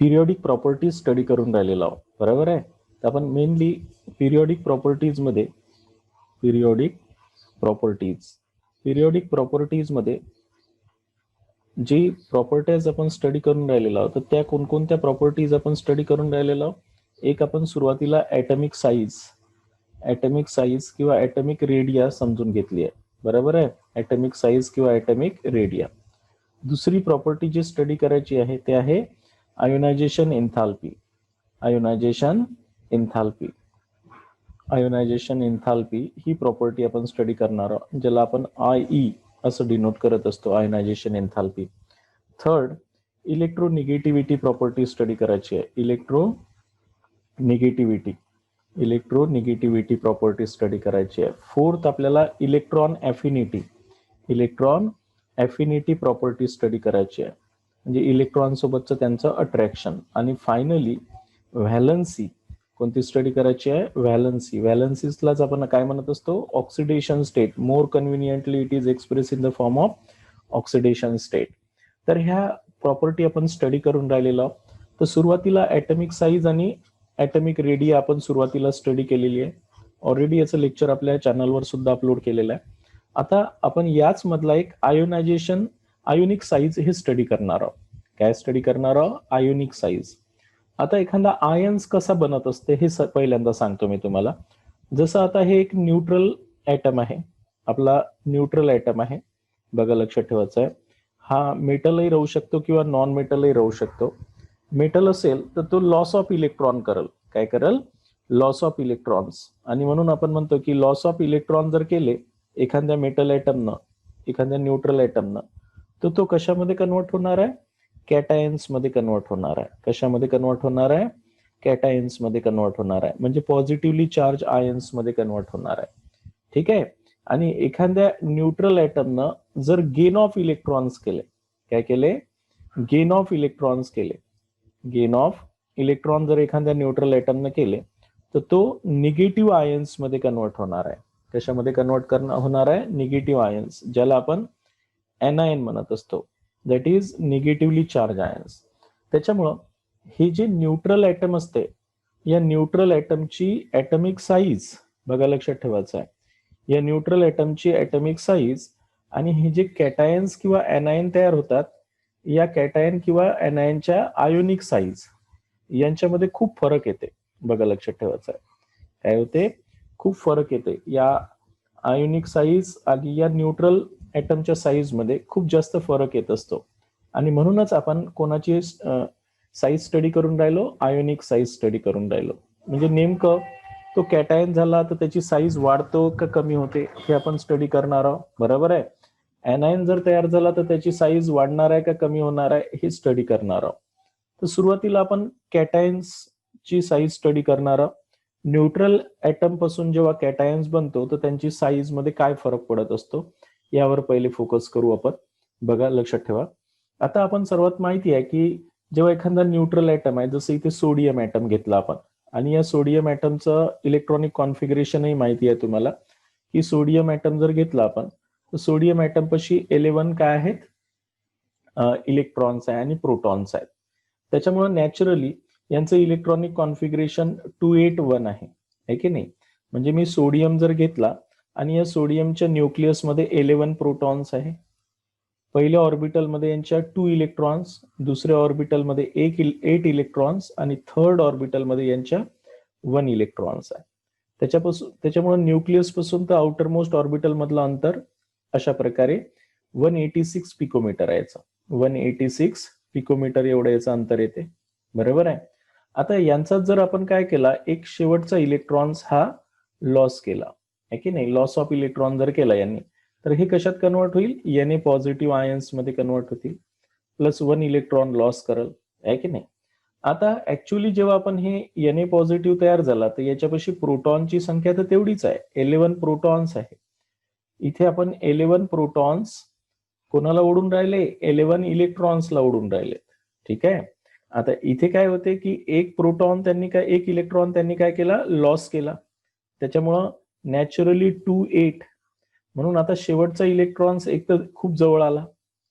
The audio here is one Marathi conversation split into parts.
पिरियॉडिक प्रॉपर्टीज स्टडी करून राहिलेलो आहोत, बरोबर आहे. तर आपण मेनली पिरियॉडिक प्रॉपर्टीजमध्ये जी प्रॉपर्टीज आपण स्टडी करून राहिलेलो आहोत, तर त्या कोणकोणत्या प्रॉपर्टीज आपण स्टडी करून राहिलेलो आहोत. एक आपण सुरुवातीला ॲटॉमिक साईज किंवा ॲटॉमिक रेडिया समजून घेतली आहे, बरोबर आहे. ॲटॉमिक साईज किंवा ॲटॉमिक रेडिया. दुसरी प्रॉपर्टी जी स्टडी करायची आहे ते आहे आयोनायझेशन एन्थाल्पी ही प्रॉपर्टी आपण स्टडी करणार आहोत, ज्याला आपण IE असं डिनोट करत असतो, ionisation enthalpy. Third, electronegativity property study करायची आहे, इलेक्ट्रोनिगेटिव्हिटी प्रॉपर्टी स्टडी करायची आहे. फोर्थ, आपल्याला इलेक्ट्रॉन ॲफिनिटी प्रॉपर्टी स्टडी करायची आहे, म्हणजे इलेक्ट्रॉन सोबतचं त्यांचं अट्रॅक्शन. आणि फायनली व्हॅलन्सी कोणती स्टडी करायची आहे, व्हॅलन्सीलाच आपण काय म्हणत असतो, oxidation state. More conveniently it is express in the form of oxidation state. तर ह्या प्रॉपर्टी आपण स्टडी करून राहिलेलो आहोत. तर सुरुवातीला ॲटॉमिक साईज आणि ॲटॉमिक रेडिया आपण सुरुवातीला स्टडी केलेली आहे. ऑलरेडी याचं लेक्चर आपल्या चॅनलवर सुद्धा अपलोड केलेलं आहे. आता आपण याच मधला एक आयोनिक साईज हे स्टडी करणार आहोत. काय स्टडी करणार आहोत, आयोनिक साईज. आता एखादा आयन्स कसा बनत असते हे पहिल्यांदा सांगतो मी तुम्हाला. जसं आता हे एक न्यूट्रल ॲटम आहे, आपला न्यूट्रल ॲटम आहे, बघा लक्षात ठेवायचं आहे. हा मेटलही राहू शकतो किंवा नॉन मेटलही राहू शकतो. मेटल असेल तर तो लॉस ऑफ इलेक्ट्रॉन करल. काय करल, लॉस ऑफ इलेक्ट्रॉन्स. आणि म्हणून आपण म्हणतो की लॉस ऑफ इलेक्ट्रॉन जर केले एखाद्या मेटल ॲटमनं, एखाद्या न्यूट्रल ॲटमनं, तर तो कशामध्ये कन्वर्ट होणार आहे, कॅटायन्स मध्ये कन्वर्ट होणार आहे. कशामध्ये कन्वर्ट होणार आहे, कॅटायन्स मध्ये कन्वर्ट होणार आहे, म्हणजे पॉझिटिव्हली चार्ज आयन्स मध्ये कन्वर्ट होणार आहे. ठीक आहे. आणि एखाद्या न्यूट्रल ॲटमनं जर गेन ऑफ इलेक्ट्रॉन्स केले, काय केले, गेन ऑफ इलेक्ट्रॉन जर एखाद्या न्यूट्रल ॲटमनं केले तर तो निगेटिव्ह आयन्स मध्ये कन्वर्ट होणार आहे. कशामध्ये कन्वर्ट होणार आहे, निगेटिव्ह आयन्स, ज्याला आपण एनायन म्हणत असतो, that is negatively charge ions. त्याच्यामुळं हे जे न्यूट्रल ॲटम असते, या न्यूट्रल ॲटमची ॲटॉमिक साईज बघा लक्षात ठेवायचं आहे. या न्यूट्रल ॲटमची ॲटॉमिक साईज आणि हे जे कॅटायन्स किंवा एनायन तयार होतात, या कॅटायन किंवा एनायनच्या आयोनिक साईज यांच्यामध्ये खूप फरक येते. बघा लक्षात ठेवायचं आहे. काय होते, खूप फरक येते. या आयोनिक साईज आणि या न्यूट्रल ॲटमच्या साईज मध्ये खूप जास्त फरक येत असतो. आणि म्हणूनच आपण कोणाची साईज स्टडी करून राहिलो, आयोनिक साईज स्टडी करून राहिलो. म्हणजे नेमकं तो कॅटायन झाला तर त्याची साईज वाढतो का कमी होते हे आपण स्टडी करणार आहोत, बरोबर आहे. एनायन जर तयार झाला तर त्याची साईज वाढणार आहे का कमी होणार आहे हे स्टडी करणार आहोत. तर सुरुवातीला आपण कॅटायन्सची साईज स्टडी करणार आहोत. न्यूट्रल ॲटम पासून जेव्हा कॅटायन्स बनतो तर त्यांची साईज मध्ये काय फरक पडत असतो यावर पहिले फोकस करू आपण. बघा लक्षात ठेवा. आता आपण सर्वात माहिती आहे की जेव्हा एखादा न्यूट्रल ॲटम आहे, जसं इथे सोडियम ॲटम घेतला आपण, आणि या सोडियम ॲटमचं इलेक्ट्रॉनिक कॉन्फिगरेशनही माहिती आहे तुम्हाला, की सोडियम ॲटम जर घेतला आपण तर सोडियम ॲटम पाशी 11 काय आहेत, इलेक्ट्रॉन्स आहे आणि प्रोटॉन्स आहेत. त्याच्यामुळे नॅचरली यांचं इलेक्ट्रॉनिक कॉन्फिगरेशन 281 आहे की नाही. म्हणजे मी सोडियम जर घेतला आणि या सोडियमच्या न्यूक्लियसमध्ये 11 प्रोटॉन्स आहे. पहिल्या ऑर्बिटलमध्ये यांच्या 2 इलेक्ट्रॉन्स, दुसऱ्या ऑर्बिटलमध्ये 8 इलेक्ट्रॉन्स आणि थर्ड ऑर्बिटलमध्ये यांच्या 1 इलेक्ट्रॉन्स आहे. त्याच्यामुळे न्यूक्लियस पासून तर आउटर मोस्ट ऑर्बिटल मधलं अंतर अशा प्रकारे 186 पिकोमीटर आहे. 186 पिकोमीटर एवढं याचं अंतर येते, बरोबर आहे. आता यांचा जर आपण काय केला, एक शेवटचा इलेक्ट्रॉन्स हा लॉस केला आहे की नाही, लॉस ऑफ इलेक्ट्रॉन जर केला यांनी, तर हे कशात कन्वर्ट होईल, Na पॉझिटिव्ह आयन्स मध्ये कन्वर्ट होतील, प्लस 1 इलेक्ट्रॉन लॉस करल, आहे की नाही. आता ऍक्च्युअली जेव्हा आपण हे Na पॉझिटिव्ह तयार झाला तर याच्यापाशी प्रोटॉनची संख्या तर तेवढीच आहे, 11 प्रोटॉन्स आहे. इथे आपण 11 प्रोटॉन्स कोणाला ओढून राहिले, 11 इलेक्ट्रॉन्सला ओढून राहिले. ठीक आहे. आता इथे काय होते की एक इलेक्ट्रॉन त्यांनी काय केला, लॉस केला. त्याच्यामुळं नॅचरली 28, म्हणून आता शेवटचा इलेक्ट्रॉन्स एक तर खूप जवळ आला,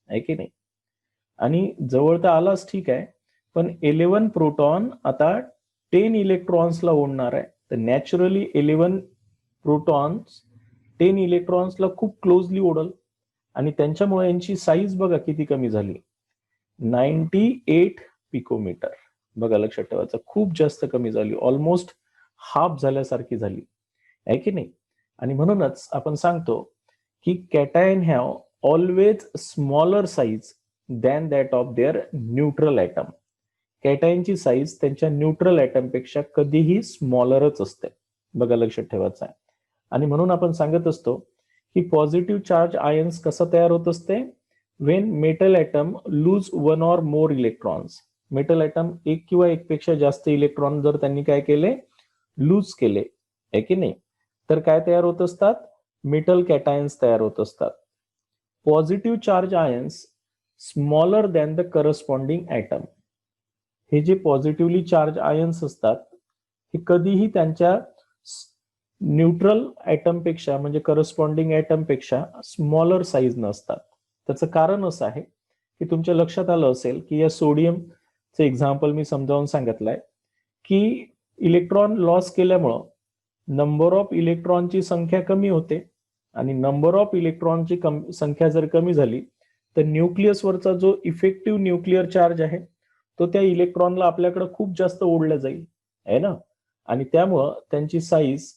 आहे की नाही. आणि जवळ तर आलाच, ठीक आहे, पण 11 प्रोटॉन आता 10 इलेक्ट्रॉन्सला ओढणार आहे. तर नॅचरली 11 प्रोटॉन्स 10 इलेक्ट्रॉन्सला खूप क्लोजली ओढल आणि त्यांच्यामुळे यांची साईज बघा किती कमी झाली, 98 पिकोमीटर. बघा लक्षात ठेवायचं, खूप जास्त कमी झाली, ऑलमोस्ट हाफ झाल्यासारखी झाली आहे की नाही. आणि म्हणूनच आपण सांगतो की cation have always smaller size than that of their neutral atom. कॅटायनची साईज त्यांच्या न्यूट्रल ॲटमपेक्षा कधीही स्मॉलरच असते. बघा लक्षात ठेवायचं आहे. आणि म्हणून आपण सांगत असतो की पॉझिटिव्ह चार्ज आयन्स कसं तयार होत असते, when metal atom lose one or more electrons. Metal atom एक किंवा एकपेक्षा जास्त इलेक्ट्रॉन जर त्यांनी काय केले, लूज केले आहे की नाही, तर काय तयार होत असतात, मेटल कॅटायन्स तयार होत असतात. Positive charge ions smaller than the corresponding atom. हे जे पॉझिटिव्हली चार्ज आयन्स असतात हे कधीही त्यांच्या न्यूट्रल ॲटमपेक्षा म्हणजे करस्पॉन्डिंग ॲटमपेक्षा स्मॉलर साईज नसतात. त्याचं कारण असं आहे की तुमच्या लक्षात आलं असेल की या सोडियमचं एक्झाम्पल मी समजावून सांगितलंय की इलेक्ट्रॉन लॉस केल्यामुळं नंबर ऑफ इलेक्ट्रॉनची संख्या कमी होते आणि नंबर ऑफ इलेक्ट्रॉनची संख्या जर कमी झाली तर न्यूक्लियसवरचा जो इफेक्टिव्ह न्यूक्लिअर चार्ज आहे तो त्या इलेक्ट्रॉनला आपल्याकडे खूप जास्त ओढला जाईल आहे ना, आणि त्यामुळं त्यांची साईज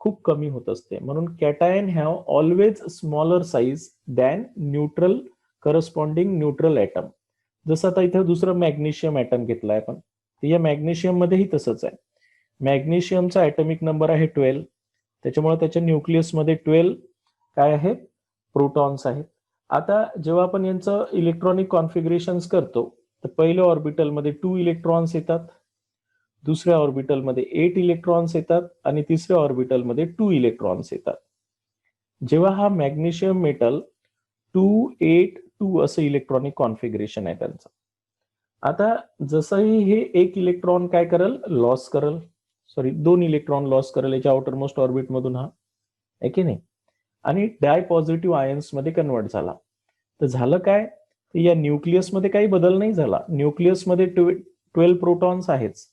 खूप कमी होत असते. म्हणून cation have always smaller size than neutral corresponding neutral atom. जसं आता इथे दुसरं मॅग्नेशियम ॲटम घेतलाय आपण, तर या मॅग्नेशियम मध्येही तसंच आहे. मॅग्नेशियमचा ॲटॉमिक नंबर आहे 12, त्याच्यामुळे त्याच्या न्यूक्लियसमध्ये 12 काय आहेत, प्रोटॉन्स आहेत. आता जेव्हा आपण यांचं इलेक्ट्रॉनिक कॉन्फिगरेशन्स करतो तर पहिल्या ऑर्बिटलमध्ये 2 इलेक्ट्रॉन्स येतात, दुसऱ्या ऑर्बिटलमध्ये 8 इलेक्ट्रॉन्स येतात आणि तिसऱ्या ऑर्बिटलमध्ये 2 इलेक्ट्रॉन्स येतात. जेव्हा हा मॅग्नेशियम मेटल 282 असं इलेक्ट्रॉनिक कॉन्फिगरेशन आहे त्यांचं. आता जसंही हे एक इलेक्ट्रॉन काय करल, लॉस करल, 2 इलेक्ट्रॉन लॉस करल याच्या आउटर मोस्ट ऑर्बिट मधून, हा आहे की नाही, आणि डाय पॉझिटिव्ह आयन्स मध्ये कन्वर्ट झाला. तर झालं काय, या न्यूक्लियसमध्ये काही बदल नाही झाला. न्यूक्लियसमध्ये 12 प्रोटॉन्स आहेच,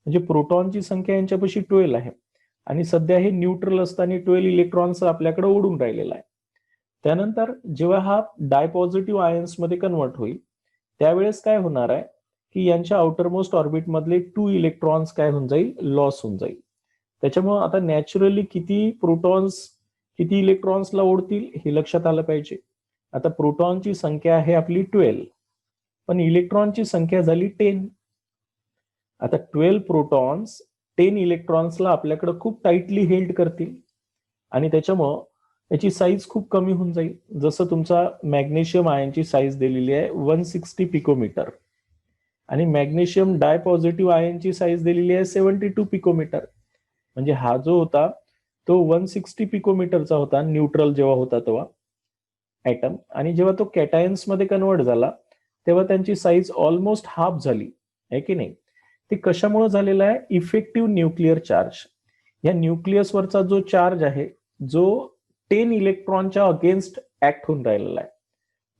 म्हणजे प्रोटॉनची संख्या यांच्यापाशी 12 आहे आणि सध्या हे न्यूट्रल असताना 12 इलेक्ट्रॉन्स आपल्याकडे ओढून राहिलेला आहे. त्यानंतर जेव्हा हा डाय पॉझिटिव्ह आयन्स मध्ये कन्वर्ट होईल त्यावेळेस काय होणार आहे की यांच्या आउटरमोस्ट ऑर्बिट मधले 2 इलेक्ट्रॉन्स काय होऊन जाईल, लॉस होऊन जाईल. त्याच्यामुळे आता नॅचरली किती प्रोटॉन्स किती इलेक्ट्रॉन्सला ओढतील हे लक्षात आलं पाहिजे. आता प्रोटॉनची संख्या आहे आपली 12 पण इलेक्ट्रॉनची संख्या झाली 10. आता 12 प्रोटॉन्स 10 इलेक्ट्रॉन्सला आपल्याकडे खूप टाइटली हेल्ड करतील आणि त्याच्यामुळं याची साईज खूप कमी होऊन जाईल. जसं तुमचा मॅग्नेशियम आयनची साईज दिलेली आहे 160 पिकोमीटर आणि मॅग्नेशियम डाय पॉझिटिव्ह आयनची साईज दिलेली आहे 72 पिकोमीटर. म्हणजे हा जो होता तो 160 पिकोमीटरचा होता न्यूट्रल जेव्हा होता तेव्हा ॲटम, आणि जेव्हा तो कॅटायन्स मध्ये कन्वर्ट झाला तेव्हा त्यांची साईज ऑलमोस्ट हाफ झाली आहे की नाही. ते कशामुळे झालेलं आहे, इफेक्टिव्ह न्यूक्लिअर चार्ज. या न्यूक्लियसवरचा जो चार्ज आहे जो 10 इलेक्ट्रॉनच्या अगेन्स्ट ऍक्ट होऊन राहिलेला आहे.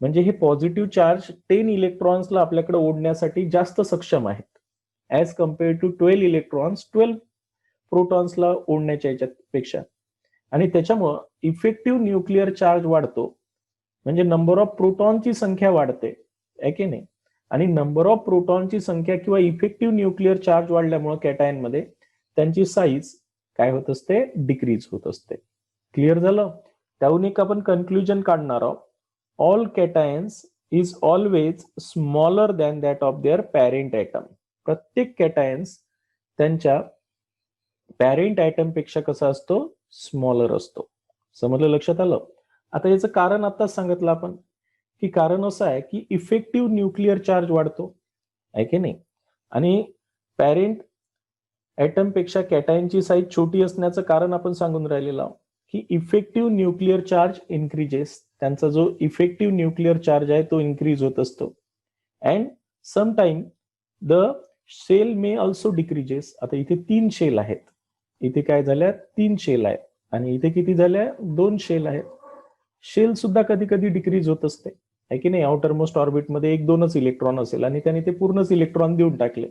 म्हणजे हे पॉझिटिव्ह चार्ज 10 इलेक्ट्रॉन्सला आपल्याकडे ओढण्यासाठी जास्त सक्षम आहेत ऍज कम्पेअर टू 12 इलेक्ट्रॉन्स 12 प्रोटॉन्सला ओढण्याच्या याच्यापेक्षा. आणि त्याच्यामुळं इफेक्टिव्ह न्यूक्लिअर चार्ज वाढतो, म्हणजे नंबर ऑफ प्रोटॉनची संख्या वाढते आहे की नाही. आणि नंबर ऑफ प्रोटॉनची संख्या किंवा इफेक्टिव्ह न्यूक्लिअर चार्ज वाढल्यामुळे कॅटायन मध्ये त्यांची साईज काय होत असते, डिक्रीज होत असते. क्लिअर झालं. त्याहून एक आपण कन्क्लुजन काढणार आहोत, all cations is always smaller than that of their parent atom. प्रत्येक कॅटायन्स त्यांच्या पॅरेंट ॲटम पेक्षा कसा असतो, स्मॉलर असतो. समजलं, लक्षात आलं. आता याचं कारण आताच सांगितलं आपण की कारण असं आहे की इफेक्टिव्ह न्यूक्लिअर चार्ज वाढतो आहे की नाही, आणि पॅरेंट ॲटम पेक्षा कॅटायनची साईज छोटी असण्याचं कारण आपण सांगून राहिलेलं आहोत की इफेक्टिव्ह न्यूक्लिअर चार्ज इन्क्रीजेस. त्यांचा जो इफेक्टिव्ह न्यूक्लिअर चार्ज आहे तो इन्क्रीज होत असतो. And sometime the shell may also decreases. आता इथे 3 शेल आहेत, इथे काय झाल्या 3 शेल आहेत आणि इथे किती झाल्या 2 शेल आहेत. शेल सुद्धा कधी कधी डिक्रीज होत असते. आहे की नाही. आउटर मोस्ट ऑर्बिटमध्ये 1-2च इलेक्ट्रॉन असेल आणि त्याने ते पूर्णच इलेक्ट्रॉन देऊन टाकले,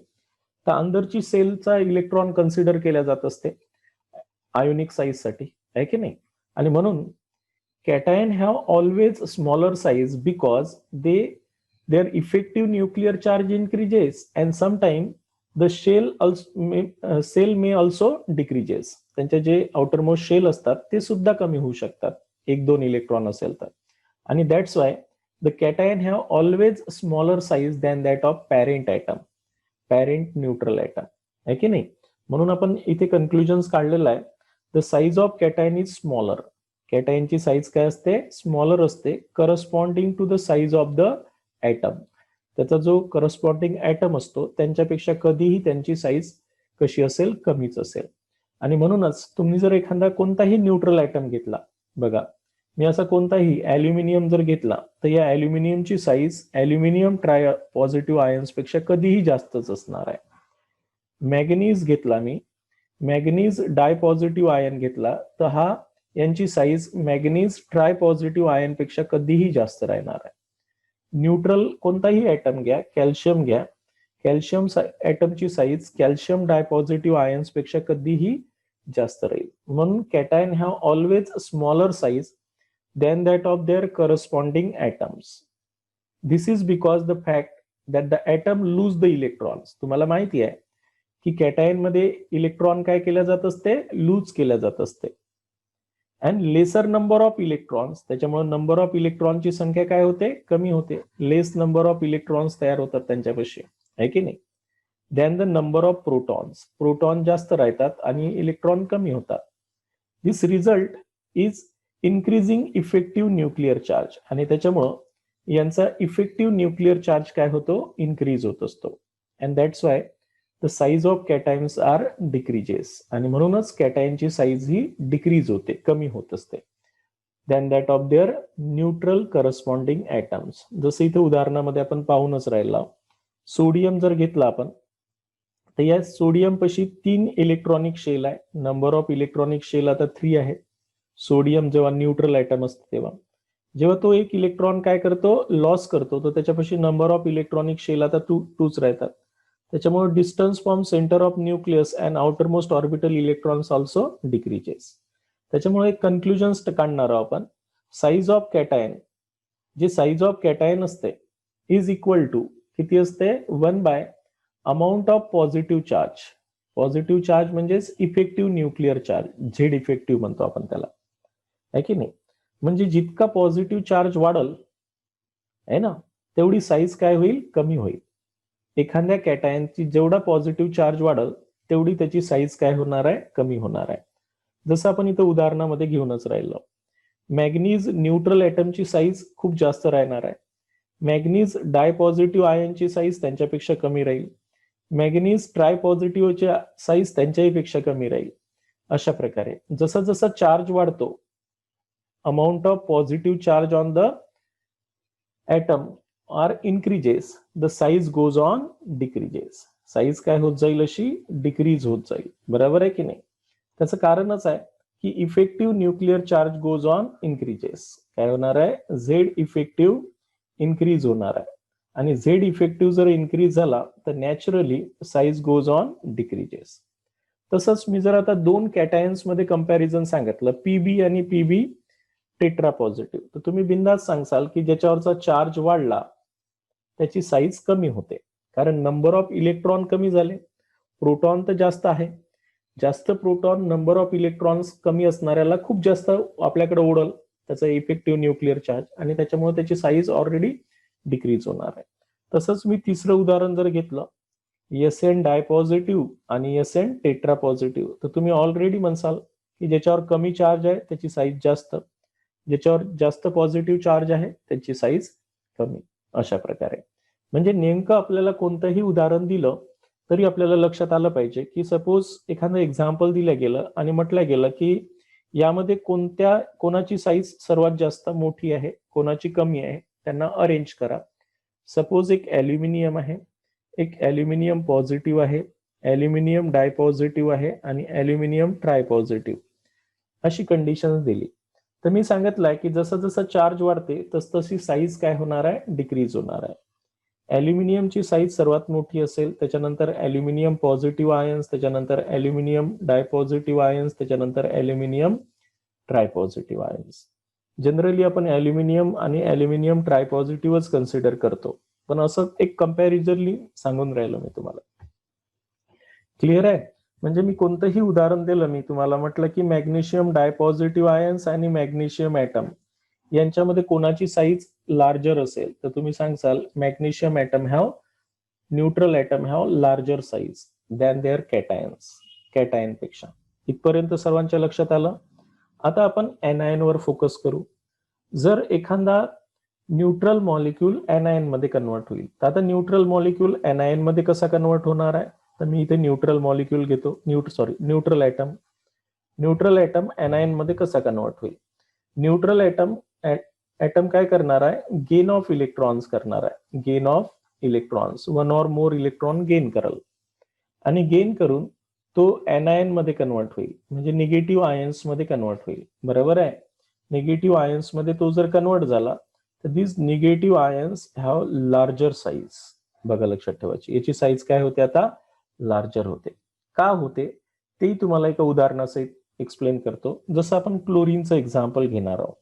तर अंदरची सेलचा इलेक्ट्रॉन कन्सिडर केल्या जात असते आयोनिक साईज साठी, आहे की नाही. आणि म्हणून cation have always smaller size because their effective nuclear charge increases and sometimes the cell may also decreases. त्यांचे जे आउटरमोस्ट शेल असतात ते सुद्धा कमी होऊ शकतात 1-2 इलेक्ट्रॉन असेल तर. आणि that's why the cation have always smaller size than that of parent atom, parent neutral atom, आहे की नाही. म्हणून आपण इथे कन्क्लुजन्स काढलेलं आहे. The size of cation is smaller. कॅटायनची साईज काय असते, स्मॉलर असते, corresponding to the size of the atom. त्याचा जो करस्पॉन्डिंग ॲटम असतो त्यांच्यापेक्षा कधीही त्यांची साईज कशी असेल, कमीच असेल. आणि म्हणूनच तुम्ही जर एखादा कोणताही न्यूट्रल ॲटम घेतला, बघा मी असा कोणताही ॲल्युमिनियम जर घेतला, तर या ॲल्युमिनियमची size aluminium tri positive ions पेक्षा कधीही जास्तच असणार आहे. मॅग्नीज घेतला मी, मॅग्नीज डाय पॉझिटिव्ह आयन घेतला, तर हा यांची size manganese tri positive ion पेक्षा कधीही जास्त राहणार आहे. न्यूट्रल कोणताही ॲटम घ्या, कॅल्शियम घ्या, कॅल्शियम ॲटमची साईज कॅल्शियम डायपॉझिटिव्ह आयन्स पेक्षा कधीही जास्त राहील. म्हणून cation have always smaller size than that of their corresponding atoms. This is because the fact that the atom lose the electrons. तुम्हाला माहिती आहे की कॅटायन मध्ये इलेक्ट्रॉन काय केल्या जात असते, लूज केल्या जात असते. And laser number of electrons, त्याच्यामुळे नंबर ऑफ इलेक्ट्रॉनची संख्या काय होते, कमी होते. लेस नंबर ऑफ इलेक्ट्रॉन्स तयार होतात त्यांच्यापाशी, आहे की नाही. Than the number of protons, proton जास्त राहतात आणि इलेक्ट्रॉन कमी होतात. This result is increasing effective nuclear charge. आणि त्याच्यामुळं यांचा इफेक्टिव्ह न्यूक्लिअर चार्ज काय होतो, इन्क्रीज होत असतो. And that's why the size of cations are decreases. आणि म्हणूनच कॅटायनची साईज ही डिक्रीज होते, कमी होत असते than that of their neutral corresponding atoms. जसं इथे उदाहरणामध्ये आपण पाहूनच राहिला, सोडियम जर घेतला आपण, तर या सोडियम पाशी 3 इलेक्ट्रॉनिक शेल आहे. नंबर ऑफ इलेक्ट्रॉनिक शेल आता 3 आहे. सोडियम जेव्हा न्यूट्रल ॲटम असतो तेव्हा जेव्हा तो एक इलेक्ट्रॉन काय करतो, लॉस करतो, तर त्याच्यापाशी नंबर ऑफ इलेक्ट्रॉनिक शेल आता 2च राहतात. त्याच्यामुळे distance from centre of nucleus and outermost orbital electrons also decreases. त्याच्यामुळे कन्क्लुजन्स काढणार आहोत आपण. साईज ऑफ कॅटायन, जे साईज ऑफ कॅटायन असते इज इक्वल टू किती असते, 1 by amount of positive charge. Positive charge म्हणजेच effective nuclear charge, Z effective म्हणतो आपण त्याला, आहे की नाही. म्हणजे जितका पॉझिटिव्ह चार्ज वाढल आहे ना, तेवढी साईज काय होईल, कमी होईल. एखाद्या कॅटायनची जेवढा पॉझिटिव्ह चार्ज वाढल तेवढी त्याची साईज काय होणार आहे, कमी होणार आहे. जसं आपण इथं उदाहरणामध्ये घेऊनच राहिलो, मॅग्नीज न्यूट्रल ॲटमची साईज खूप जास्त राहणार आहे. मॅग्नीज डाय पॉझिटिव्ह आयनची साईज त्यांच्यापेक्षा कमी राहील. मॅग्नीज ट्राय पॉझिटिव्हची साईज त्यांच्याही पेक्षा कमी राहील. अशा प्रकारे जसा जसा चार्ज वाढतो, amount of positive charge on the atom are increases, the size goes on decreases. Size काय होत जाईल, अशी डिक्रीज होत जाईल. बरोबर आहे की नाही. त्याचं कारणच आहे की effective nuclear charge goes on increases. काय होणार आहे, झेड इफेक्टिव्ह इन्क्रीज होणार आहे. आणि झेड इफेक्टिव्ह जर इन्क्रीज झाला तर naturally size goes on decreases. तसंच मी जर आता 2 कॅटायन्स मध्ये कंपॅरिझन सांगितलं, पीबी आणि पीबी टेट्रा पॉझिटिव्ह, तर तुम्ही बिंदास सांगसाल की ज्याच्यावरचा चार्ज वाढला त्याची साईज कमी होते, कारण नंबर ऑफ इलेक्ट्रॉन कमी झाले. प्रोटॉन तर जास्त आहे, जास्त प्रोटॉन नंबर ऑफ इलेक्ट्रॉन्स कमी असणाऱ्याला खूप जास्त आपल्याकडे ओढल त्याचा इफेक्टिव्ह न्यूक्लिअर चार्ज, आणि त्याच्यामुळे त्याची साईज ऑलरेडी डिक्रीज होणार आहे. तसंच मी तिसरं उदाहरण जर घेतलं, एन डायपॉझिटिव्ह आणि एन टेट्रा पॉझिटिव्ह, तर तुम्ही ऑलरेडी म्हणसाल की ज्याच्यावर कमी चार्ज आहे त्याची साईज जास्त, ज्याच्यावर जास्त पॉझिटिव्ह चार्ज आहे त्याची साईज कमी. अशा प्रकारे म्हणजे नेमकं आपल्याला कोणतंही उदाहरण दिलं तरी आपल्याला लक्षात आलं पाहिजे की सपोज एखादं एक्झाम्पल दिलं गेलं आणि म्हटलं गेलं की यामध्ये कोणाची साईज सर्वात जास्त मोठी आहे, कोणाची कमी आहे, त्यांना अरेंज करा. सपोज एक ॲल्युमिनियम आहे, एक ॲल्युमिनियम पॉझिटिव्ह आहे, ॲल्युमिनियम डायपॉझिटिव्ह आहे आणि ॲल्युमिनियम ट्रायपॉझिटिव्ह, अशी कंडिशन दिली. तर मी सांगितलंय की जसं जसं चार्ज वाढते तस तशी साईज काय होणार आहे, डिक्रीज होणार आहे. ॲल्युमिनियमची साईज सर्वात मोठी असेल, त्याच्यानंतर ॲल्युमिनियम पॉझिटिव्ह आयन्स, त्याच्यानंतर ॲल्युमिनियम डायपॉझिटिव्ह आयन्स, त्याच्यानंतर ॲल्युमिनियम ट्रायपॉझिटिव्ह आयन्स. जनरली आपण ॲल्युमिनियम आणि ॲल्युमिनियम ट्रायपॉझिटिव्हच कन्सिडर करतो, पण असं एक कंपॅरिझनली सांगून राहिलो मी तुम्हाला. क्लिअर आहे? म्हणजे मी कोणतंही उदाहरण दिलं, मी तुम्हाला म्हटलं की मॅग्नेशियम डायपॉझिटिव्ह आयन्स आणि मॅग्नेशियम ॲटम यांच्यामध्ये कोणाची साईज लार्जर असेल, तर तुम्ही सांगसाल magnesium atom have neutral atom have larger size than their cations, cation पेक्षा. इथपर्यंत सर्वांच्या लक्षात आलं? आता आपण एनायन वर फोकस करू. जर एखादा न्यूट्रल मॉलिक्यूल एनायन मध्ये कन्वर्ट होईल, तर आता न्यूट्रल मॉलिक्यूल एनायन मध्ये कसा कन्वर्ट होणार आहे, तर मी इथे न्यूट्रल मॉलिक्यूल घेतो, न्यूट्रल ॲटम एनायन मध्ये कसा कन्वर्ट होईल. न्यूट्रल ॲटम काय करणार आहे, गेन ऑफ इलेक्ट्रॉन्स करणार आहे, gain of electrons, one or more electron gain करल आणि गेन करून तो एनायन मध्ये कन्वर्ट होईल, म्हणजे निगेटिव्ह आयन्स मध्ये कन्वर्ट होईल. बरोबर आहे? निगेटिव्ह आयन्स मध्ये तो जर कन्वर्ट झाला तर this negative ions have larger size. बघा लक्षात ठेवायची, याची साईज काय होते, आता लार्जर होते. का होते ते तुम्हाला एका उदाहरणासहित एक्सप्लेन करतो. जसं आपण क्लोरीनचं एक्झाम्पल घेणार आहोत.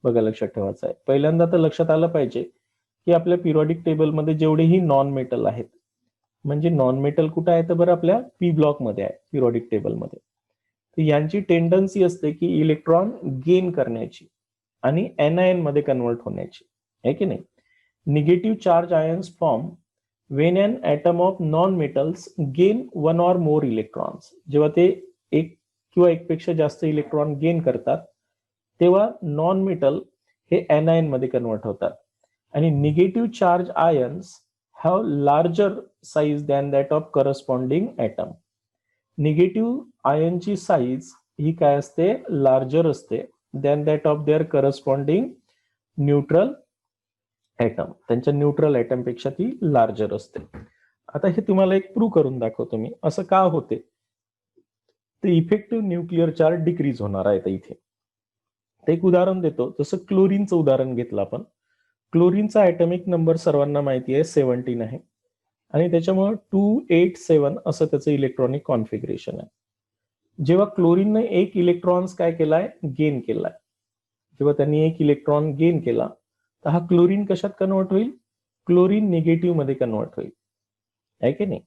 बघा लक्षात ठेवायचं आहे. पहिल्यांदा तर लक्षात आलं पाहिजे की आपल्या पिरियॉडिक टेबलमध्ये जेवढेही नॉन मेटल आहेत, म्हणजे नॉन मेटल कुठं आहे तर बरं आपल्या पी ब्लॉक मध्ये आहे, पिरियॉडिक टेबलमध्ये. तर यांची टेंडन्सी असते की इलेक्ट्रॉन गेन करण्याची आणि एनायन मध्ये कन्वर्ट होण्याची, आहे की नाही. Negative charge ions form when an atom of non metals gain one or more electrons. जेव्हा ते एक किंवा एकपेक्षा जास्त इलेक्ट्रॉन गेन करतात तेव्हा नॉन मेटल हे एनायन मध्ये कन्वर्ट होतात. आणि negative charge ions have larger size than that of corresponding atom. Negative आयनची साईज ही काय असते, लार्जर असते than that of their corresponding neutral atom. त्यांच्या न्यूट्रल ॲटम पेक्षा ती लार्जर असते. आता हे तुम्हाला एक प्रूव्ह करून दाखवतो मी. असं का होते, तर इफेक्टिव्ह न्यूक्लिअर चार्ज डिक्रीज होणार आहे इथे. ते एक उदाहरण देतो. जसं क्लोरीनचं उदाहरण घेतलं आपण. क्लोरीनचा ॲटॉमिक नंबर सर्वांना माहिती आहे 17 आहे आणि त्याच्यामुळे 287 असं त्याचं इलेक्ट्रॉनिक कॉन्फिगरेशन आहे. जेव्हा क्लोरीनने एक इलेक्ट्रॉन्स काय केलाय, गेन केलाय, जेव्हा त्यांनी एक इलेक्ट्रॉन गेन केला तर हा क्लोरीन कशात कन्वर्ट होईल, क्लोरीन निगेटिव्ह मध्ये कन्वर्ट होईल, आहे की नाही.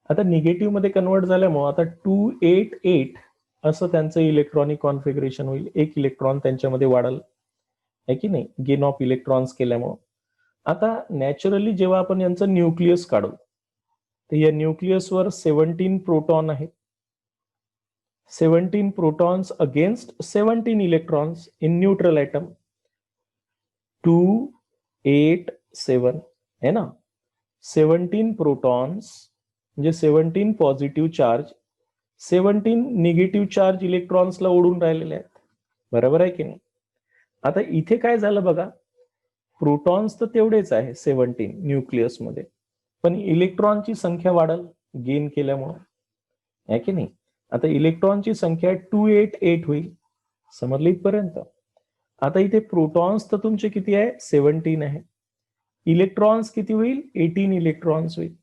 आता निगेटिव्ह मध्ये कन्वर्ट झाल्यामुळे आता 288 असं त्यांचं इलेक्ट्रॉनिक कॉन्फिगरेशन होईल. एक इलेक्ट्रॉन त्यांच्यामध्ये वाढल, आहे की नाही, गेन ऑफ इलेक्ट्रॉन्स केल्यामुळे. आता नॅचरली जेव्हा आपण यांचं न्यूक्लियस काढू तर या न्यूक्लियसवर 17 प्रोटॉन आहेत. 17 protons against 17 electrons in neutral atom. 287 है ना. 17 प्रोटॉन्स म्हणजे 17 पॉझिटिव्ह चार्ज, 17 निगेटिव्ह चार्ज इलेक्ट्रॉन्सला ओढून राहिलेले आहेत. बरोबर आहे की नाही. आता इथे काय झालं बघा, प्रोटॉन्स तर तेवढेच आहे 17 न्यूक्लियस मध्ये, पण इलेक्ट्रॉनची संख्या वाढल गेन केल्यामुळे, आहे की नाही. आता इलेक्ट्रॉनची संख्या 288 होईल. समजलं इथपर्यंत. आता इथे प्रोटॉन्स तर तुमचे किती आहे, 17 आहे. इलेक्ट्रॉन्स किती होईल, 18 इलेक्ट्रॉन्स होईल.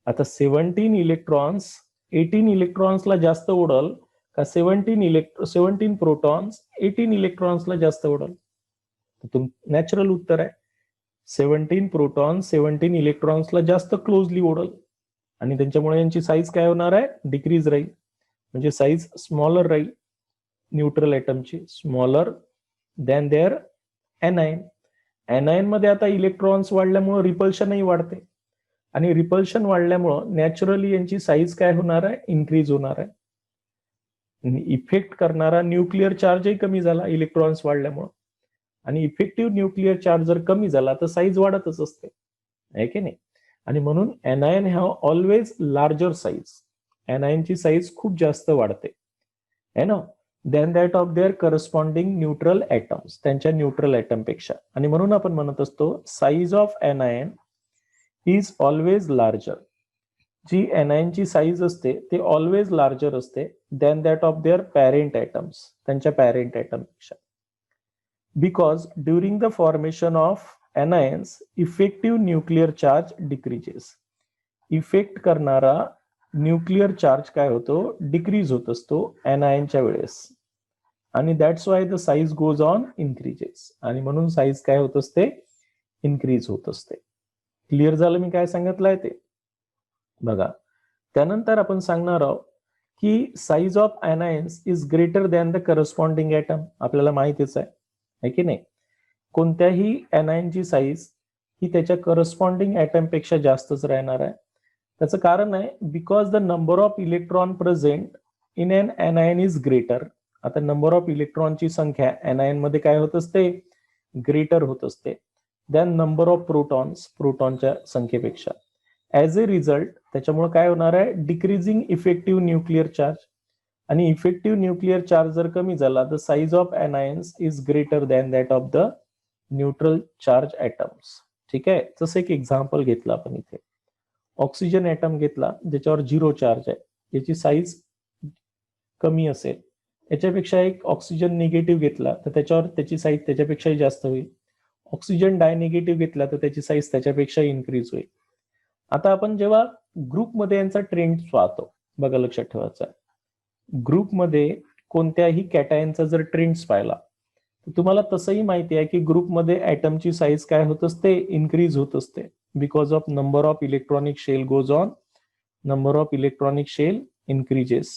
आता 17 इलेक्ट्रॉन्स 18 इलेक्ट्रॉन्सला जास्त ओढल का 17 प्रोटॉन्स 18 इलेक्ट्रॉन्सला जास्त ओढल. नॅचरल उत्तर आहे 17 प्रोटॉन 17 इलेक्ट्रॉन्सला जास्त क्लोजली ओढल आणि त्यांच्यामुळे यांची साईज काय होणार आहे, डिक्रीज राहील, म्हणजे साईज स्मॉलर राहील न्यूट्रल ॲटमची, smaller than their anion. Anion मध्ये आता इलेक्ट्रॉन्स वाढल्यामुळे रिपल्शनही वाढते आणि रिपल्शन वाढल्यामुळे नॅचरली यांची साईज काय होणार आहे, इन्क्रीज होणार आहे. इफेक्ट करणारा न्यूक्लिअर चार्जही कमी झाला इलेक्ट्रॉन्स वाढल्यामुळे आणि इफेक्टिव्ह न्यूक्लिअर चार्ज जर कमी झाला तर साईज वाढतच असते, आहे की नाही. आणि म्हणून anion have always larger size. एनायनची साईज खूप जास्त वाढते, है ना, than that of their corresponding neutral atoms, त्यांच्या न्यूट्रल ॲटम पेक्षा. आणि म्हणून आपण म्हणत असतो size of anion is always larger. जी एनायनची साईज असते ते ऑलवेज लार्जर असते than that of their parent atoms, त्यांच्या पॅरेंट ॲटम पेक्षा. because during the formation of anions, effective nuclear charge decreases. Effect करणारा न्यूक्लिअर चार्ज काय होतो, डिक्रीज होत असतो एनायनच्या वेळेस, आणि that's why the size goes on increases, आणि म्हणून साईज काय होत असते, इन्क्रीज होत असते. क्लिअर झालं मी काय सांगितलंय ते? बघा, त्यानंतर आपण सांगणार आहोत की size of anions is greater than the corresponding atom. आपल्याला माहितीच आहे की नाही, कोणत्याही एनायनची साईज ही त्याच्या करस्पॉन्डिंग ॲटम पेक्षा जास्तच राहणार आहे. त्याचं कारण आहे because the number of electron present in an anion is greater. आता नंबर ऑफ इलेक्ट्रॉनची संख्या एनायन मध्ये काय होत असते, ग्रेटर होत असते दॅन नंबर ऑफ प्रोटॉन्स, प्रोटॉनच्या संख्येपेक्षा. ॲज अ रिझल्ट त्याच्यामुळे काय होणार आहे, डिक्रीजिंग इफेक्टिव्ह न्यूक्लिअर चार्ज, आणि इफेक्टिव्ह न्यूक्लिअर चार्ज जर कमी झाला the size of anions is greater than that of the neutral charge atoms. ठीक आहे, जसं एक एक्झाम्पल घेतलं आपण इथे, ऑक्सिजन ॲटम घेतला ज्याच्यावर 0 चार्ज आहे, याची साईज कमी असेल. याच्यापेक्षा एक ऑक्सिजन निगेटिव्ह घेतला तर त्याच्यावर त्याची साईज त्याच्यापेक्षाही जास्त होईल. ऑक्सिजन डायनिगेटिव्ह घेतला तर त्याची साईज त्याच्यापेक्षा इन्क्रीज होईल. आता आपण जेव्हा ग्रुपमध्ये यांचा ट्रेंड पाहतो, बघा लक्षात ठेवायचा, ग्रुपमध्ये कोणत्याही कॅटायनचा जर ट्रेंड्स पाहिला तर तुम्हाला तसंही माहिती आहे की ग्रुपमध्ये ॲटमची साईज काय होत असते, इन्क्रीज होत असते because of number of electronic shell goes on, number of electronic shell increases.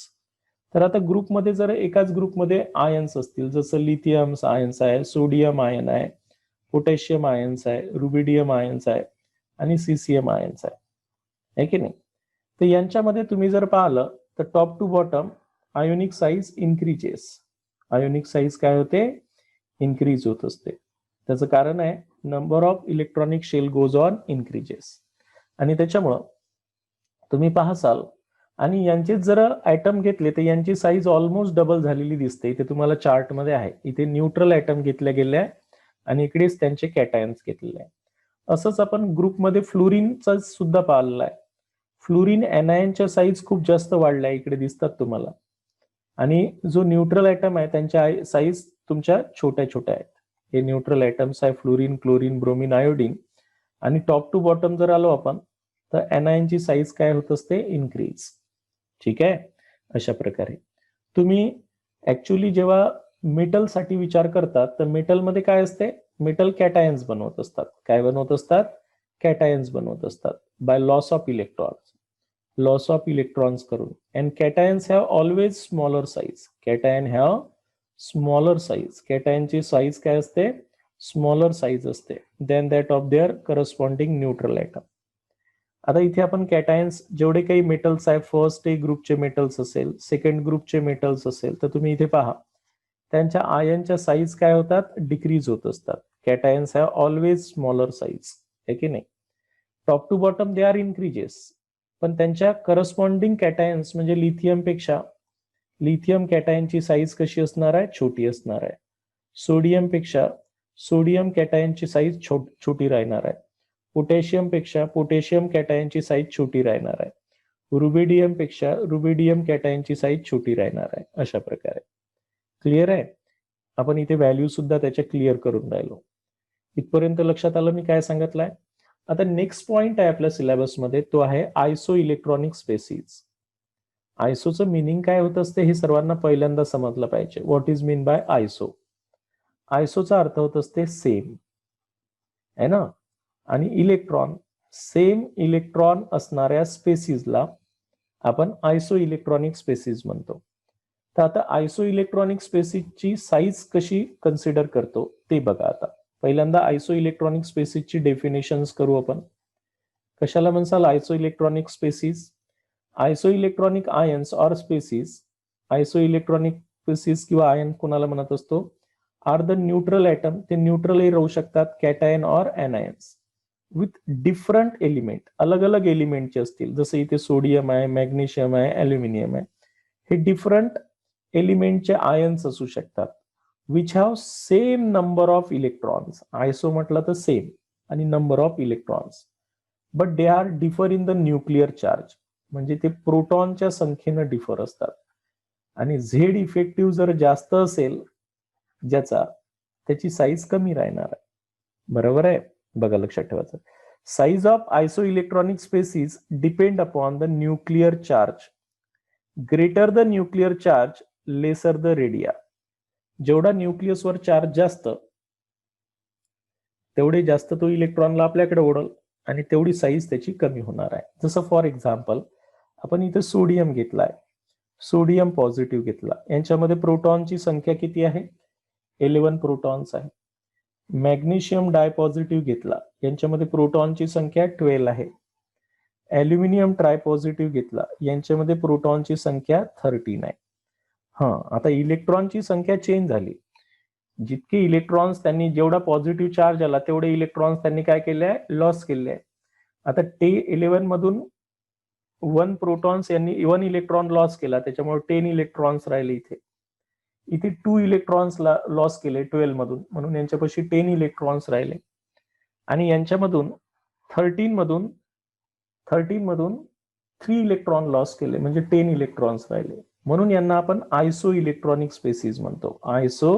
तर आता ग्रुपमध्ये जर एकाच ग्रुपमध्ये आयन्स असतील, जसं लिथियम आयन्स आहे, सोडियम आयन आहे, पोटॅशियम आयन्स आहे, रुबिडियम आयन्स आहे आणि सीसीएम आयन्स आहे की नाही, तर यांच्यामध्ये तुम्ही जर पाहिलं तर top to bottom ionic size increases. Ionic size काय होते, इन्क्रीज होत असते. त्याचं कारण आहे number of electronic shell goes on increases. आणि त्याच्यामुळं तुम्ही पाहाल आणि यांचे जर ॲटम घेतले तर यांची साईज ऑलमोस्ट डबल झालेली दिसते. इथे तुम्हाला चार्टमध्ये आहे, इथे न्यूट्रल ॲटम घेतले गेले आहे आणि इकडेच त्यांचे कॅटायन्स घेतलेले आहे. असंच आपण ग्रुपमध्ये फ्लोरीनचा सुद्धा पाहिलेला आहे. फ्लोरीन एनायनच्या साईज खूप जास्त वाढल्या, इकडे दिसतात तुम्हाला, आणि जो न्यूट्रल ॲटम आहे त्यांच्या साईज तुमच्या छोट्या छोट्या आहेत. हे न्यूट्रल ॲटम्स आहे फ्लोरीन, क्लोरीन, ब्रोमीन, आयोडीन. आणि टॉप टू बॉटम जर आलो आपण तर एनायनची साईज काय होत असते, इन्क्रीज. ठीक आहे, अशा प्रकारे तुम्ही ऍक्च्युली जेव्हा मेटलसाठी विचार करतात तर मेटलमध्ये काय असते, मेटल कॅटायन्स बनवत असतात. काय बनवत असतात, कॅटायन्स बनवत असतात by loss of electrons, loss of electrons करून. And cations have always smaller size, cation have smaller size. कॅटायनची साईज काय असते, स्मॉलर साईज असते then that of their corresponding neutral atom. आता इथे आपण कॅटायन्स जेवढे काही मेटल्स आहे, फर्स्ट ए ग्रुपचे मेटल्स असेल, सेकंड ग्रुपचे मेटल्स असेल, तर तुम्ही इथे पहा त्यांच्या आयनच्या साईज काय होतात, डिक्रीज होत असतात. Cations have always smaller size, आहे की नाही. Top to bottom they are increases, पण त्यांच्या करस्पॉन्डिंग कॅटायन्स म्हणजे लिथियम पेक्षा, लिथियम कॅटायनची साईज कशी असणार आहे, छोटी असणार आहे. सोडियम पेक्षा सोडियम कॅटायनची साईज छोटी राहणार आहे. पोटॅशियम पेक्षा पोटॅशियम कॅटायनची साईज छोटी राहणार आहे. रुबिडियम पेक्षा रुबिडियम कॅटायनची साईज छोटी राहणार आहे. अशा प्रकारे क्लिअर आहे. आपण इथे व्हॅल्यू सुद्धा त्याच्या क्लिअर करून राहिलो. इथपर्यंत लक्षात आलं मी काय सांगितलंय. आता नेक्स्ट पॉइंट आहे आपल्या सिलेबसमध्ये, तो आहे आयसो इलेक्ट्रॉनिक स्पेसिस. आयसोचं मिनिंग काय होत असते हे सर्वांना पहिल्यांदा समजलं पाहिजे. What is mean by iso. आयसोचा अर्थ होत असते सेम, है ना, आणि इलेक्ट्रॉन, सेम इलेक्ट्रॉन असणाऱ्या स्पेसिसला आपण आयसो इलेक्ट्रॉनिक स्पेसिस म्हणतो. तर आता आयसो इलेक्ट्रॉनिक स्पेसिसची साईज कशी कन्सिडर करतो ते बघा. आता पहिल्यांदा आयसो इलेक्ट्रॉनिक स्पेसिसची डेफिनेशन्स करू आपण. कशाला म्हणसाल isoelectronic species. Isoelectronic ions or species, isoelectronic species किंवा आयन कोणाला म्हणत असतो, आर द न्यूट्रल ॲटम. ते न्यूट्रलही राहू शकतात, cation or anions with different element, अलग अलग एलिमेंटचे असतील. जसं इथे सोडियम आहे, मॅग्नेशियम आहे, ॲल्युमिनियम आहे. हे डिफरंट एलिमेंटचे आयन्स असू शकतात which have same number of electrons. Iso म्हटलं तर सेम आणि number of electrons, but they are differ in the nuclear charge. म्हणजे ते प्रोटॉनच्या संख्येनं डिफर असतात. आणि झेड इफेक्टिव्ह जर जास्त असेल ज्याचा, त्याची साईज कमी राहणार आहे. बरोबर आहे. बघा लक्षात ठेवायचं, size of isoelectronic species depend upon the nuclear charge. Greater the nuclear charge lesser the radii. जेवढा न्यूक्लियसवर चार्ज जास्त तेवढे जास्त तो इलेक्ट्रॉनला आपल्याकडे ओढल आणि तेवढी साईज त्याची कमी होणार आहे. जसं फॉर एक्झाम्पल आपण इथे सोडियम घेतलाय, सोडियम पॉझिटिव्ह घेतला, यांच्यामध्ये प्रोटॉनची संख्या किती आहे? 11 प्रोटॉन्स आहे. मॅग्नेशियम डायपॉझिटिव्ह घेतला, यांच्यामध्ये प्रोटॉनची संख्या 12 आहे. ॲल्युमिनियम ट्रायपॉझिटिव्ह घेतला, यांच्यामध्ये प्रोटॉनची संख्या 13 आहे. आता इलेक्ट्रॉनची संख्या चेंज झाली. जितके इलेक्ट्रॉन्स त्यांनी जेवढा पॉझिटिव्ह चार्ज आला तेवढे इलेक्ट्रॉन्स त्यांनी काय केले आहे? लॉस केले आहे. आता 11 मधून 1 प्रोटॉन्स यांनी 1 इलेक्ट्रॉन लॉस केला, त्याच्यामुळे 10 इलेक्ट्रॉन्स राहिले. इथे 2 इलेक्ट्रॉन्स लॉस केले 12 मधून, म्हणून यांच्यापाशी 10 इलेक्ट्रॉन्स राहिले. आणि यांच्यामधून 13 मधून 3 इलेक्ट्रॉन लॉस केले, म्हणजे 10 इलेक्ट्रॉन्स राहिले. म्हणून यांना आपण आयसो इलेक्ट्रॉनिक स्पेसिस म्हणतो. आयसो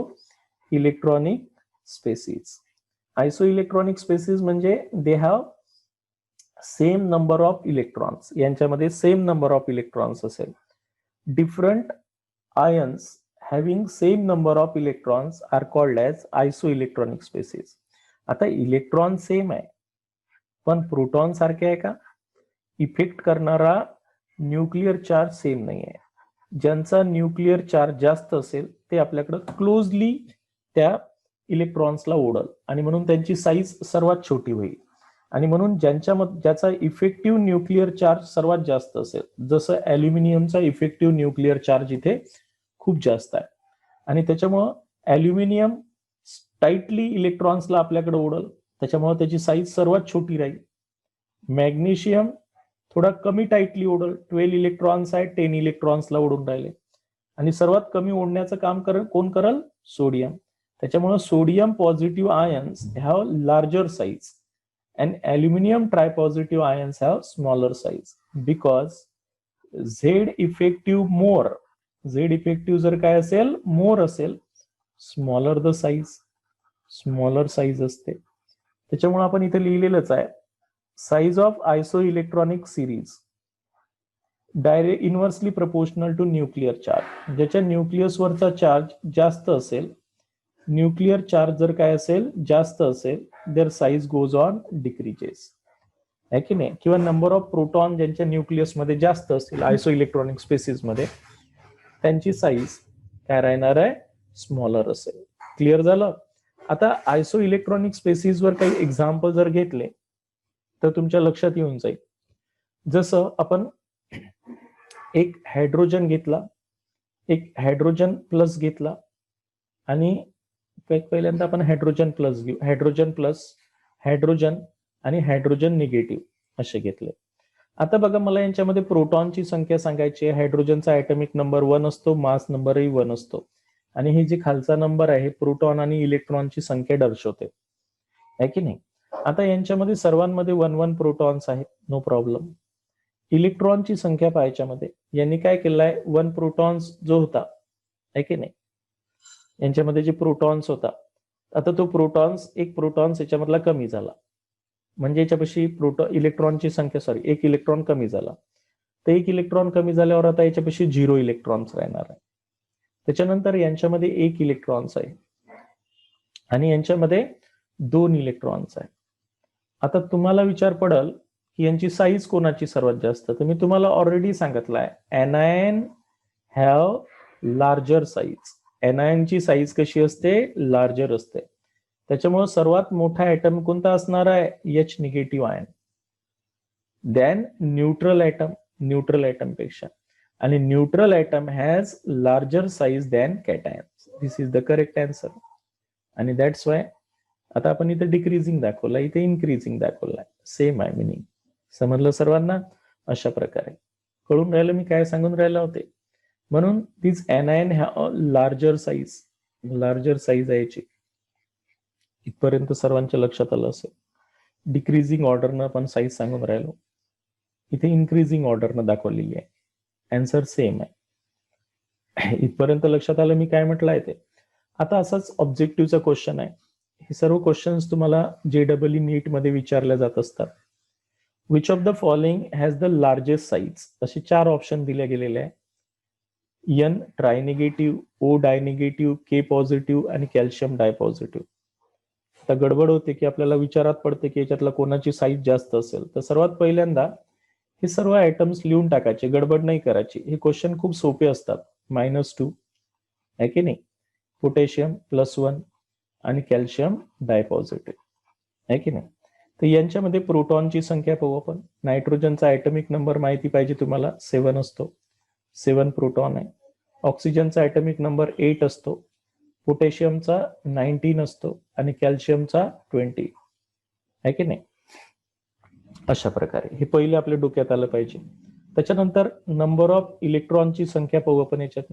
electronic species. Isoelectronic species म्हणजे they have same number of electrons, यांच्यामध्ये सेम नंबर ऑफ इलेक्ट्रॉन्स असेल. Different ions having same number of electrons are called as isoelectronic species. आता इलेक्ट्रॉन सेम आहे पण प्रोटॉन सारखे आहे का? इफेक्ट करणारा न्यूक्लिअर चार्ज सेम नाही आहे. ज्यांचा न्यूक्लिअर चार्ज जास्त असेल ते आपल्याकडे क्लोजली त्या इलेक्ट्रॉन्सला ओढल आणि म्हणून त्यांची साईज सर्वात छोटी होईल. आणि म्हणून ज्याचा इफेक्टिव्ह न्यूक्लिअर चार्ज सर्वात जास्त असेल, जसं ॲल्युमिनियमचा इफेक्टिव्ह न्यूक्लिअर चार्ज इथे खूप जास्त आहे आणि त्याच्यामुळं ॲल्युमिनियम टाइटली इलेक्ट्रॉन्सला आपल्याकडे ओढल, त्याच्यामुळे त्याची साईज सर्वात छोटी राहील. मॅग्नेशियम थोडा कमी टाइटली ओढल, 12 इलेक्ट्रॉन्स आहे, 10 इलेक्ट्रॉन्सला ओढून राहिले. आणि सर्वात कमी ओढण्याचं काम कोण करल? सोडियम. त्याच्यामुळे sodium positive ions have larger size and aluminum tripositive ions have smaller size because Z effective more. Z effective जर काय असेल? more असेल, smaller the size, smaller size असते. त्याच्यामुळे आपण इथे लिहिलेलंच आहे, size of isoelectronic series direct inversely proportional to nuclear charge. ज्याच्या न्यूक्लियसवरचा चार्ज जास्त असेल, न्यूक्लिअर चार्ज जर काय असेल? जास्त असेल, their size goes on decreases, आहे की नाही? किंवा नंबर ऑफ प्रोटॉन ज्यांच्या न्यूक्लियस मध्ये जास्त असतील आयसो इलेक्ट्रॉनिक स्पेसिस मध्ये, त्यांची साईज काय राहणार आहे? स्मॉलर असेल. क्लिअर झालं? आता आयसो इलेक्ट्रॉनिक स्पेसिस वर काही एक्झाम्पल जर घेतले तर तुमच्या लक्षात येऊन जाईल. जसं आपण एक हायड्रोजन घेतला, एक हायड्रोजन प्लस घेतला आणि पहिल्यांदा आपण हायड्रोजन प्लस घेऊ, हायड्रोजन प्लस, हायड्रोजन आणि हायड्रोजन निगेटिव्ह असे घेतले. आता बघा, मला यांच्यामध्ये प्रोटॉनची संख्या सांगायची आहे. हायड्रोजनचा ॲटॉमिक नंबर 1 असतो, मास नंबरही 1 असतो आणि हे जे खालचा नंबर आहे प्रोटॉन आणि इलेक्ट्रॉनची संख्या दर्शवते, आहे की नाही? आता यांच्यामध्ये सर्वांमध्ये 1-1 प्रोटॉन्स आहेत, नो प्रॉब्लेम. इलेक्ट्रॉनची संख्या पाहायच्यामध्ये यांनी काय केलंय? 1 प्रोटॉन्स जो होता, आहे की नाही, यांच्यामध्ये जे प्रोटॉन्स होता, आता तो एक प्रोटॉन्स याच्यामधला कमी झाला, म्हणजे याच्यापाशी इलेक्ट्रॉनची संख्या एक इलेक्ट्रॉन कमी झाला. तर एक इलेक्ट्रॉन कमी झाल्यावर आता याच्यापाशी 0 इलेक्ट्रॉन्स राहणार आहे. त्याच्यानंतर यांच्यामध्ये 1 इलेक्ट्रॉन्स आहे आणि यांच्यामध्ये 2 इलेक्ट्रॉन्स आहे. आता तुम्हाला विचार पडल की यांची साईज कोणाची सर्वात जास्त? तर मी तुम्हाला ऑलरेडी सांगितलंय, एनायन हॅव लार्जर साईज. एनायनची साईज कशी असते? लार्जर असते. त्याच्यामुळे सर्वात मोठा ऍटम कोणता असणार आहे? H negative ion then neutral atom, neutral atom पेक्षा. आणि neutral atom has larger size than cations. This is the correct answer. आणि दॅट्स वाय आता आपण इथे डिक्रीजिंग दाखवला, इथे इन्क्रीजिंग दाखवलाय. सेम आहे मिनिंग. समजलं सर्वांना? अशा प्रकारे कळून राहिलं मी काय सांगून राहिला होते. म्हणून this anion have larger size, larger size आहे याची. इथपर्यंत सर्वांच्या लक्षात आलं असेल. डिक्रीजिंग ऑर्डरनं आपण साईज सांगून राहिलो, इथे इन्क्रीजिंग ऑर्डरनं दाखवलेली आहे. आन्सर सेम आहे. इथपर्यंत लक्षात आलं मी काय म्हटलंय ते. आता असाच ऑब्जेक्टिव्हचा क्वेश्चन आहे. हे सर्व क्वेश्चन्स तुम्हाला JEE नीट मध्ये विचारले जात असतात. Which of the following has the largest size, असे 4 ऑप्शन दिले गेलेले आहे. N ट्रायनिगेटिव्ह, O डायनिगेटिव्ह, K पॉझिटिव्ह आणि कॅल्शियम डायपॉझिटिव्ह. आता गडबड होते की आपल्याला विचारात पडते की याच्यातला कोणाची साईज जास्त असेल. तर सर्वात पहिल्यांदा हे सर्व आयटम्स लिहून टाकायचे, गडबड नाही करायची. हे क्वेश्चन खूप सोपे असतात. -2 आहे की नाही, पोटॅशियम +1 आणि कॅल्शियम डायपॉझिटिव्ह आहे की नाही. तर यांच्यामध्ये प्रोटॉनची संख्या पाहू आपण. नायट्रोजनचा ॲटॉमिक नंबर माहिती पाहिजे तुम्हाला, 7 असतो. 7 प्रोटॉन आहे. ऑक्सिजनचा ॲटॉमिक नंबर 8 असतो. पोटॅशियमचा 19 असतो आणि कॅल्शियमचा 20 आहे की नाही. अशा प्रकारे हे पहिले आपल्या डोक्यात आलं पाहिजे. त्याच्यानंतर नंबर ऑफ इलेक्ट्रॉनची संख्या पाहू आपण याच्यात.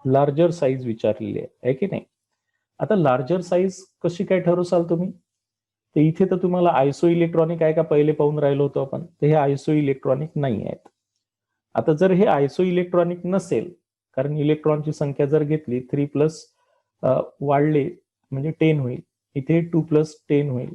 लार्जर साईज विचारलेली आहे की नाही. आता लार्जर साईज कशी काय ठरवसाल तुम्ही, तर इथे तर तुम्हाला आयसो इलेक्ट्रॉनिक आहे का पहिले पाहून राहिलो होतो आपण, तर हे आयसो इलेक्ट्रॉनिक नाही आहेत. आता जर हे आयसो इलेक्ट्रॉनिक नसेल, कारण इलेक्ट्रॉनची संख्या जर घेतली 3 प्लस वाढले म्हणजे 10 होईल, इथे 2 प्लस 10 होईल.